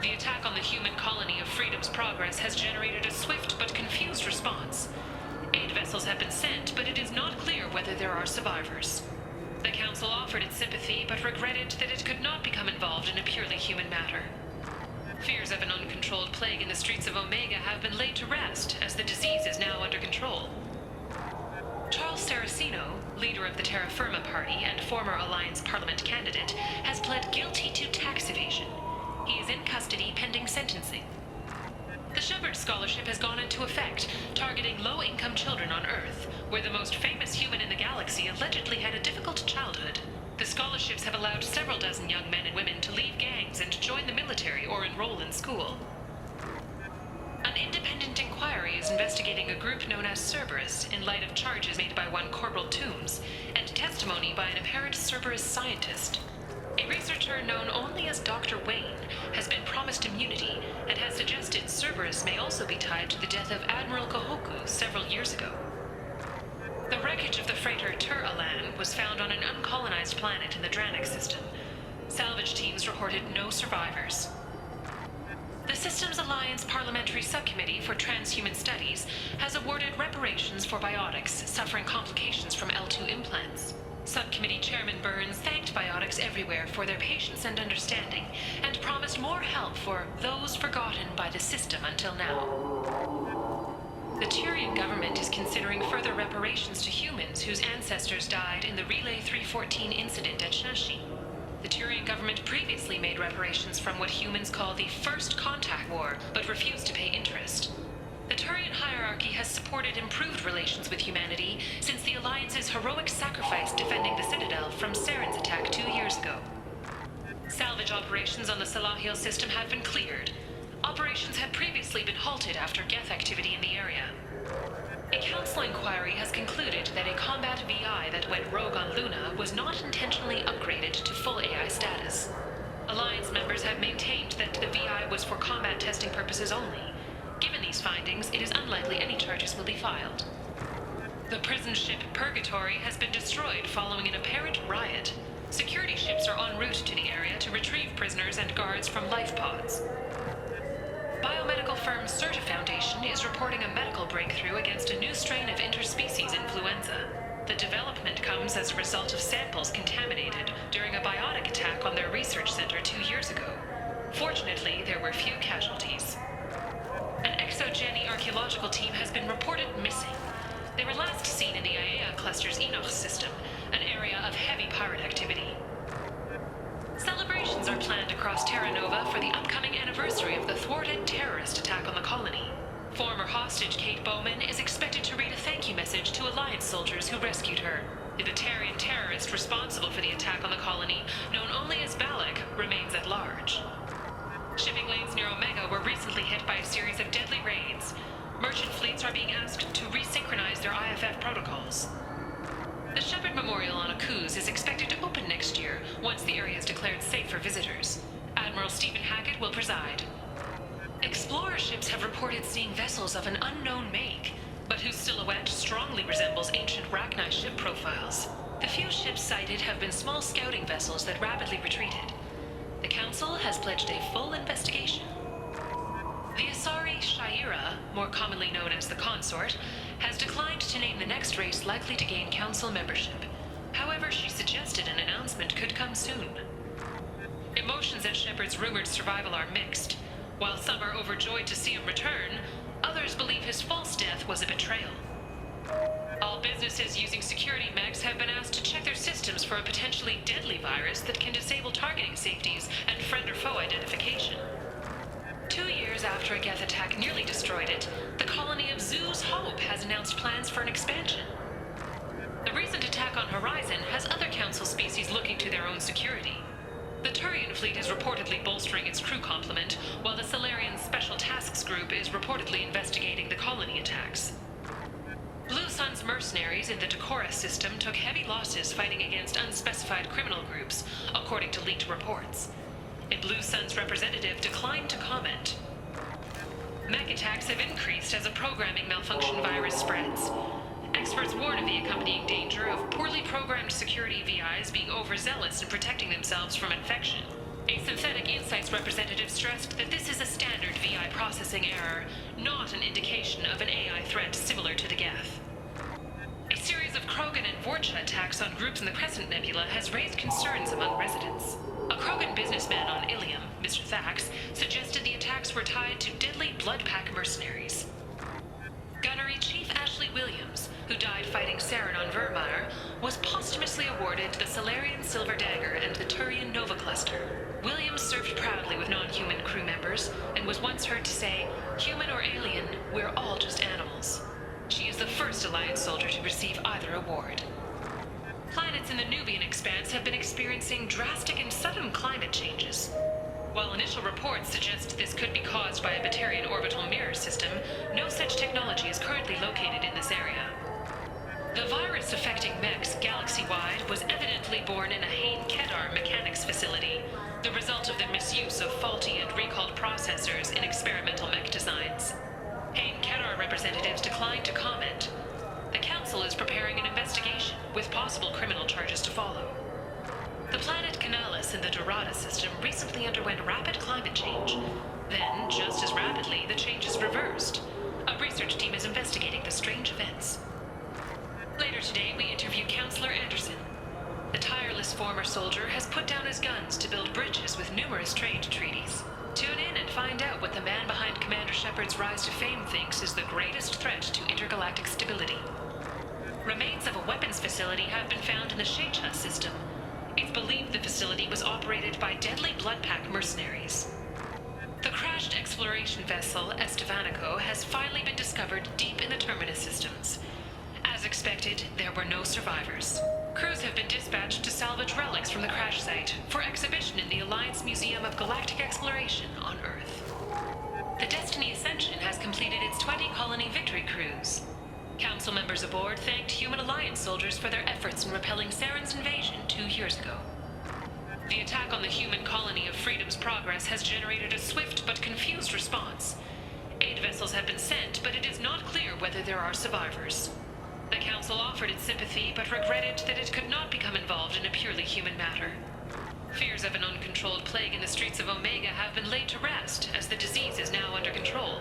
The attack on the human colony of Freedom's Progress has generated a swift but confused response. Aid vessels have been sent, but it is not clear whether there are survivors. The Council offered its sympathy, but regretted that it could not become involved in a purely human matter. Fears of an uncontrolled plague in the streets of Omega have been laid to rest, as the disease is now under control. Charles Saraceno, leader of the Terra Firma Party and former Alliance Parliament candidate, has pled guilty to tax evasion. He is in custody pending sentencing. The Shepard Scholarship has gone into effect, targeting low-income children on Earth, where the most famous human in the galaxy allegedly had a difficult childhood. The scholarships have allowed several dozen young men and women to leave gangs and join the military or enroll in school. An independent inquiry is investigating a group known as Cerberus in light of charges made by one Corporal Toombs and testimony by an apparent Cerberus scientist. A researcher known only as Dr. Wayne has been promised immunity and has suggested Cerberus may also be tied to the death of Admiral Kahoku several years ago. The wreckage of the freighter Tur-Alan was found on an uncolonized planet in the Dranik system. Salvage teams reported no survivors. The Systems Alliance Parliamentary Subcommittee for Transhuman Studies has awarded reparations for biotics suffering complications from L2 implants. Subcommittee Chairman Burns thanked biotics everywhere for their patience and understanding, and promised more help for those forgotten by the system until now. The Turian government is considering further reparations to humans whose ancestors died in the Relay 314 incident at Shashi. The Turian government previously made reparations from what humans call the First Contact War, but refused to pay interest. The Turian hierarchy has supported improved relations with humanity since the Alliance's heroic sacrifice defending the Citadel from Saren's attack 2 years ago. Salvage operations on the Salahil system have been cleared. Operations had previously been halted after Geth activity in the area. A council inquiry has concluded that a combat VI that went rogue on Luna was not intentionally upgraded to full AI status. Alliance members have maintained that the VI was for combat testing purposes only. Given these findings, it is unlikely any charges will be filed. The prison ship Purgatory has been destroyed following an apparent riot. Security ships are en route to the area to retrieve prisoners and guards from life pods. Biomedical firm Certa Foundation is reporting a medical breakthrough against a new strain of interspecies influenza. The development comes as a result of samples contaminated during a biotic attack on their research center 2 years ago. Fortunately, there were few casualties. An exogeny archaeological team has been reported missing. They were last seen in the Iaea cluster's Enoch system, an area of heavy pirate activity. Celebrations are planned across Terra Nova for the upcoming anniversary of the thwarted terrorist attack on the colony. Former hostage Kate Bowman is expected to read a thank you message to Alliance soldiers who rescued her. The Batarian terrorist responsible for the attack on the colony, known only as Balak, remains at large. Shipping lanes near Omega were recently hit by a series of deadly raids. Merchant fleets are being asked to resynchronize their IFF protocols. The Shepard Memorial on Akuz is expected to open next year, once the area is declared safe for visitors. Admiral Stephen Hackett will preside. Explorer ships have reported seeing vessels of an unknown make, but whose silhouette strongly resembles ancient Rachni ship profiles. The few ships sighted have been small scouting vessels that rapidly retreated. The Council has pledged a full investigation. The Asari Shaira, more commonly known as the Consort, has declined to name the next race likely to gain Council membership. However, she suggested an announcement could come soon. Emotions at Shepard's rumored survival are mixed. While some are overjoyed to see him return, others believe his false death was a betrayal. All businesses using security mechs have been asked to check their systems for a potentially deadly virus that can disable targeting safeties and friend or foe identification. 2 years after a Geth attack nearly destroyed it, the colony of Zoo's Hope has announced plans for an expansion. The recent attack on Horizon has other Council species looking to their own security. The Turian fleet is reportedly bolstering its crew complement, while the Solarian Special Tasks Group is reportedly investigating the colony attacks. Blue Sun's mercenaries in the Decorah system took heavy losses fighting against unspecified criminal groups, according to leaked reports. A Blue Sun's representative declined to comment. Mech attacks have increased as a programming malfunction virus spreads. Experts warn of the accompanying danger of poorly programmed security VIs being overzealous in protecting themselves from infection. A synthetic insights Council's representative stressed that this is a standard VI processing error, not an indication of an AI threat similar to the Geth. A series of Krogan and Vorcha attacks on groups in the Crescent Nebula has raised concerns among residents. A Krogan businessman on Ilium, Mr. Thax, suggested the attacks were tied to deadly Bloodpack mercenaries. Gunnery Chief Ashley Williams, who died fighting Saren on Vermeer, was posthumously awarded the Solarian Silver Dagger and the Turian Nova Cluster. Williams served proudly with non-human crew members and was once heard to say, "Human or alien, we're all just animals." She is the first Alliance soldier to receive either award. Planets in the Nubian expanse have been experiencing drastic and sudden climate changes. While initial reports suggest this could be caused by a Batarian orbital mirror system, no such technology is currently located in this area. The virus affecting mechs galaxy-wide was evidently born in a Hain-Kedar mechanics facility, the result of the misuse of faulty and recalled processors in experimental mech designs. Hain-Kedar representatives declined to comment. The Council is preparing an investigation, with possible criminal charges to follow. The planet Canalis in the Dorada system recently underwent rapid climate change. Then, just as rapidly, the change is reversed. A research team is investigating the strange events. Later today, we interview Counselor Anderson. The tireless former soldier has put down his guns to build bridges with numerous trade treaties. Tune in and find out what the man behind Commander Shepard's rise to fame thinks is the greatest threat to intergalactic stability. Remains of a weapons facility have been found in the Sheicha system. It's believed the facility was operated by deadly Bloodpack mercenaries. The crashed exploration vessel Estevanico has finally been discovered deep in the Terminus systems. As expected, there were no survivors. Crews have been dispatched to salvage relics from the crash site for exhibition in the Alliance Museum of Galactic Exploration on Earth. The Destiny Ascension has completed its 20-colony victory cruise. Council members aboard thanked human Alliance soldiers for their efforts in repelling Saren's invasion 2 years ago. The attack on the human colony of Freedom's Progress has generated a swift but confused response. Aid vessels have been sent, but it is not clear whether there are survivors. The Council offered its sympathy, but regretted that it could not become involved in a purely human matter. Fears of an uncontrolled plague in the streets of Omega have been laid to rest, as the disease is now under control.